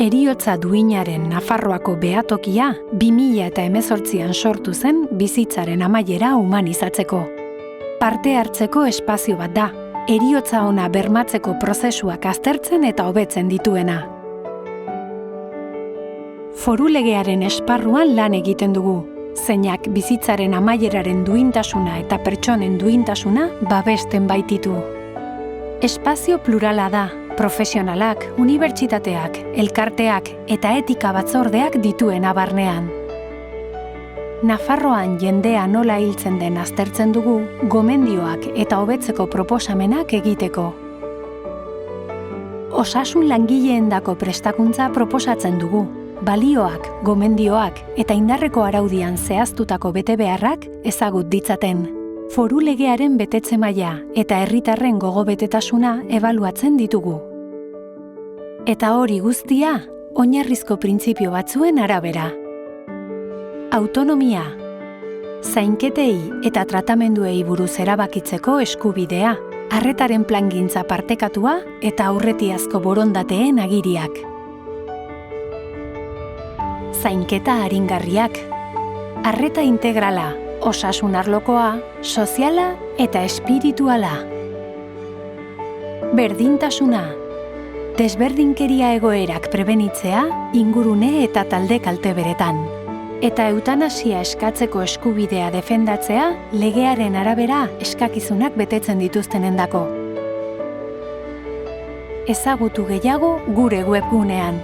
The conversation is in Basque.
Heriotza duinaren Nafarroako behatokia 2018an sortu zen bizitzaren amaiera humanizatzeko. Parte hartzeko espazio bat da, heriotza ona bermatzeko prozesuak aztertzen eta hobetzen dituena. Foru legearen esparruan lan egiten dugu, zeinak bizitzaren amaieraren duintasuna eta pertsonen duintasuna babesten baititu. Espazio plurala da, profesionalak, unibertsitateak, elkarteak eta etika batzordeak dituena barnean. Nafarroan jendea nola hiltzen den aztertzen dugu, gomendioak eta hobetzeko proposamenak egiteko. Osasun langileendako prestakuntza proposatzen dugu, balioak, gomendioak eta indarreko araudian zehaztutako betebeharrak ezagut ditzaten. Foru legearen betetze maila eta herritarren gogobetetasuna ebaluatzen ditugu. Eta hori guztia, oinarrizko printzipio batzuen arabera. Autonomia, zainketei eta tratamenduei buruz erabakitzeko eskubidea, arretaren plangintza partekatua eta aurretiazko borondateen agiriak. Zainketa aringarriak, arreta integrala, osasun arlokoa, soziala eta espirituala. Berdintasuna, desberdinkeria egoerak prebenitzea, ingurune eta talde kalteberetan. Eta eutanasia eskatzeko eskubidea defendatzea, legearen arabera eskakizunak betetzen dituztenendako. Ezagutu gehiago gure webgunean.